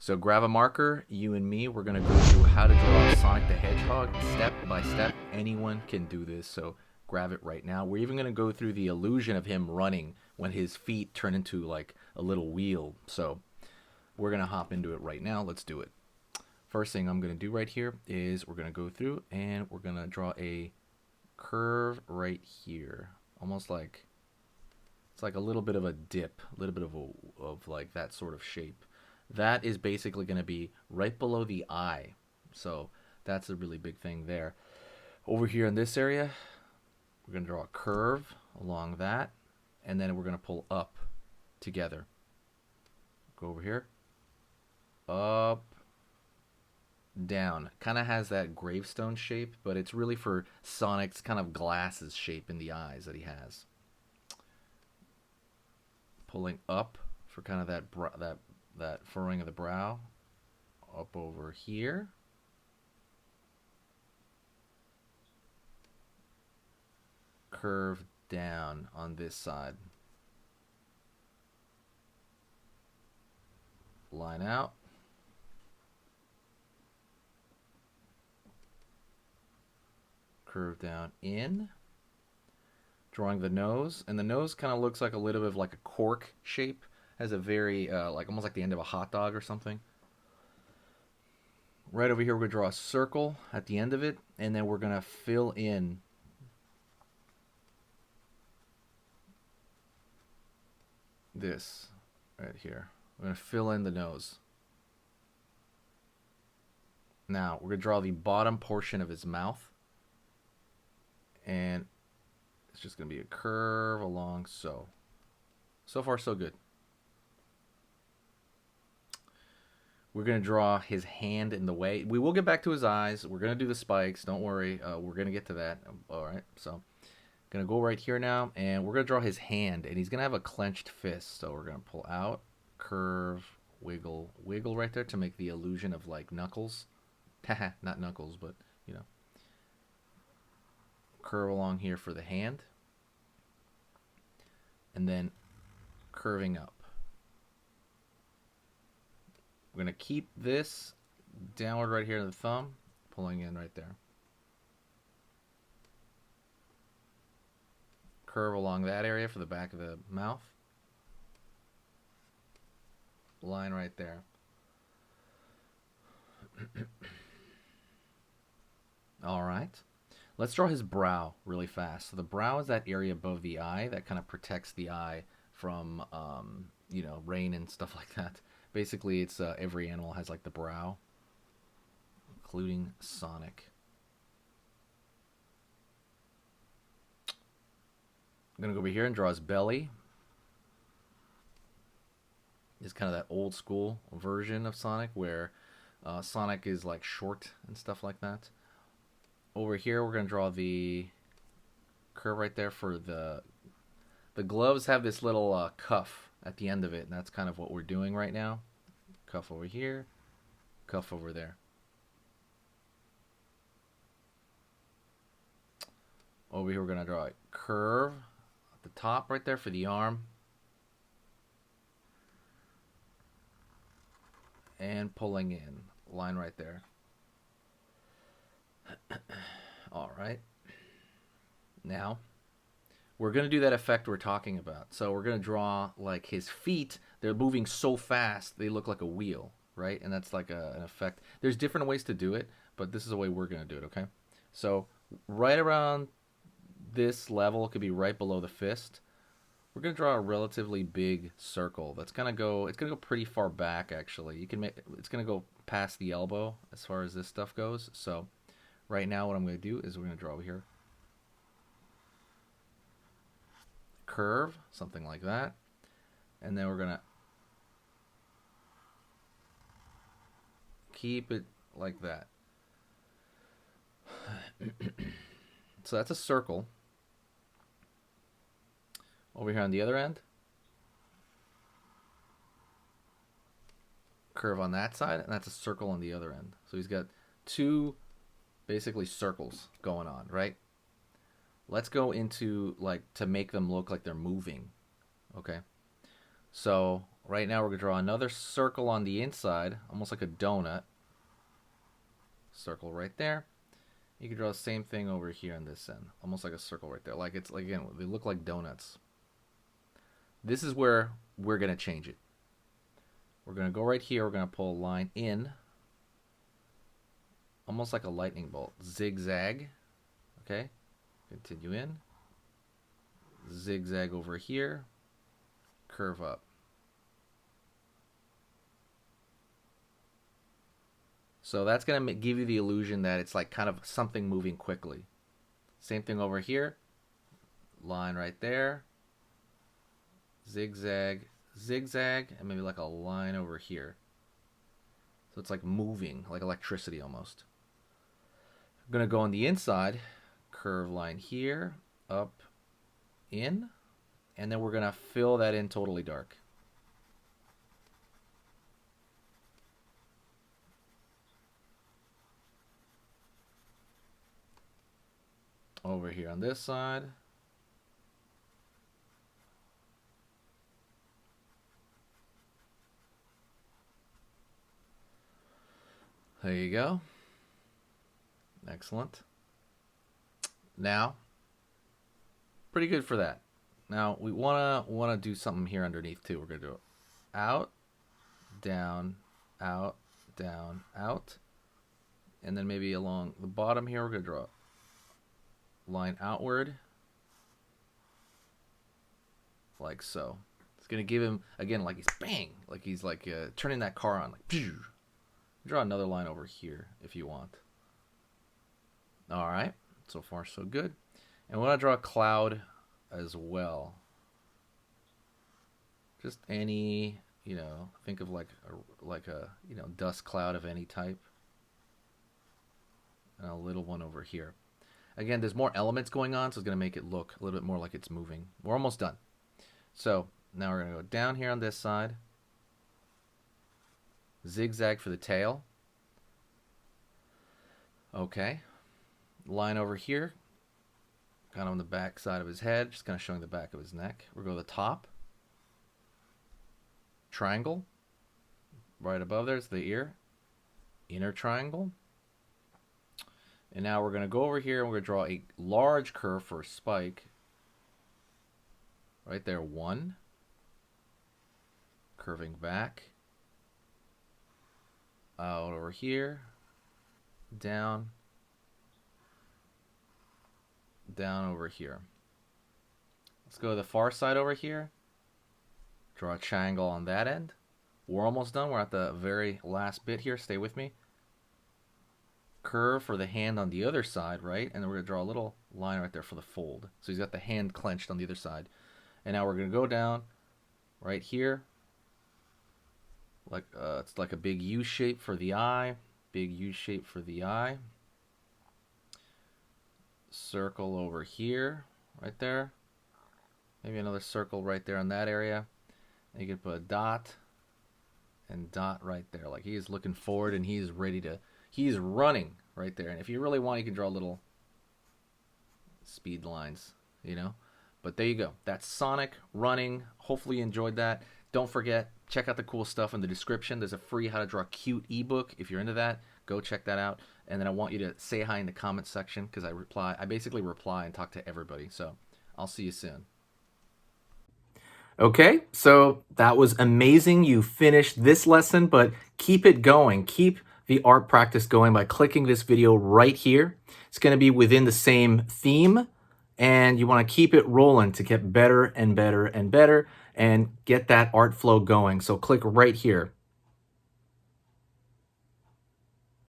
So grab a marker, you and me, we're going to go through how to draw Sonic the Hedgehog step by step. Anyone can do this, so grab it right now. We're even going to go through the illusion of him running when his feet turn into like a little wheel. So we're going to hop into it right now. Let's do it. First thing I'm going to do right here is we're going to go through and we're going to draw a curve right here. Almost like, it's like a little bit of a dip, a little bit of like that sort of shape. That is basically going to be right below the eye. So that's a really big thing there. Over here in this area, we're going to draw a curve along that, and then we're going to pull up together. Go over here, up, down. Kind of has that gravestone shape, but it's really for Sonic's kind of glasses shape in the eyes that he has. Pulling up for kind of that furrowing of the brow, up over here. Curve down on this side. Line out. Curve down in. Drawing the nose, and the nose kind of looks like a little bit of like a cork shape. Has a very like almost like the end of a hot dog or something. Right over here, we're gonna draw a circle at the end of it, and then we're gonna fill in this right here. We're gonna fill in the nose. Now we're gonna draw the bottom portion of his mouth, and it's just gonna be a curve along. So far so good. We're going to draw his hand in the way. We will get back to his eyes. We're going to do the spikes. Don't worry. We're going to get to that. All right. So going to go right here now, and we're going to draw his hand, and he's going to have a clenched fist. So we're going to pull out, curve, wiggle, wiggle right there to make the illusion of like knuckles. Not knuckles, but, you know. Curve along here for the hand. And then curving up. We're going to keep this downward right here in the thumb, pulling in right there. Curve along that area for the back of the mouth. Line right there. All right. Let's draw his brow really fast. So the brow is that area above the eye that kind of protects the eye from, you know, rain and stuff like that. Basically, it's every animal has like the brow, including Sonic. I'm gonna go over here and draw his belly. It's kind of that old school version of Sonic where Sonic is like short and stuff like that. Over here, we're gonna draw the curve right there for the gloves. Have this little cuff at the end of it, and that's kind of what we're doing right now. Cuff over here, cuff over there. Over here, we're going to draw a curve at the top right there for the arm. And pulling in, line right there. All right. Now, we're going to do that effect we're talking about. So we're going to draw like his feet. They're moving so fast, they look like a wheel, right? And that's like an effect. There's different ways to do it, but this is the way we're going to do it, okay? So right around this level, it could be right below the fist. We're going to draw a relatively big circle. That's going to go, it's going to go pretty far back, actually. You can make, it's going to go past the elbow as far as this stuff goes. So right now what I'm going to do is we're going to draw over here. Curve, something like that, and then we're gonna keep it like that. So that's a circle. Over here on the other end, curve on that side, and that's a circle on the other end. So he's got two basically circles going on, right? Let's go into like to make them look like they're moving. Okay. So right now we're going to draw another circle on the inside, almost like a donut. Circle right there. You can draw the same thing over here on this end, almost like a circle right there. Like it's like, again, they look like donuts. This is where we're going to change it. We're going to go right here. We're going to pull a line in, almost like a lightning bolt. Zigzag. Okay. Continue in. Zigzag over here. Curve up. So that's going to give you the illusion that it's like kind of something moving quickly. Same thing over here. Line right there. Zigzag, zigzag, and maybe like a line over here. So it's like moving, like electricity almost. I'm going to go on the inside. Curve line here, up, in. And then we're going to fill that in totally dark. Over here on this side. There you go. Excellent. Now, pretty good for that. Now we wanna do something here underneath too. We're gonna do it out, down, out, down, out, and then maybe along the bottom here we're gonna draw line outward like so. It's gonna give him again like he's bang, like he's like turning that car on, like phew. Draw another line over here if you want. All right, so far so good. And we want to draw a cloud as well. Just any, you know, think of like a you know, dust cloud of any type. And a little one over here. Again, there's more elements going on, so it's going to make it look a little bit more like it's moving. We're almost done. So now we're going to go down here on this side. Zigzag for the tail. Okay. Line over here. Kind of on the back side of his head. Just kind of showing the back of his neck. We'll go to the top. Triangle. Right above there's the ear. Inner triangle. And now we're going to go over here and we're going to draw a large curve for a spike. Right there, 1. Curving back. Out over here. Down. Down over here. Let's go to the far side over here. Draw a triangle on that end. We're almost done. We're at the very last bit here. Stay with me. Curve for the hand on the other side, right? And then we're going to draw a little line right there for the fold. So he's got the hand clenched on the other side. And now we're going to go down right here. Like it's like a big U shape for the eye. Big U shape for the eye. Circle over here, right there. Maybe another circle right there in that area. And you can put a dot and dot right there. Like he is looking forward and he's ready to, he's running right there. And if you really want, you can draw little speed lines, you know. But there you go. That's Sonic running. Hopefully you enjoyed that. Don't forget, check out the cool stuff in the description. There's a free How to Draw Cute ebook. If you're into that, go check that out. And then I want you to say hi in the comments section because I basically reply and talk to everybody. So I'll see you soon. Okay, so that was amazing. You finished this lesson, but keep it going. Keep the art practice going by clicking this video right here. It's going to be within the same theme, and you want to keep it rolling to get better and better and better and get that art flow going. So click right here.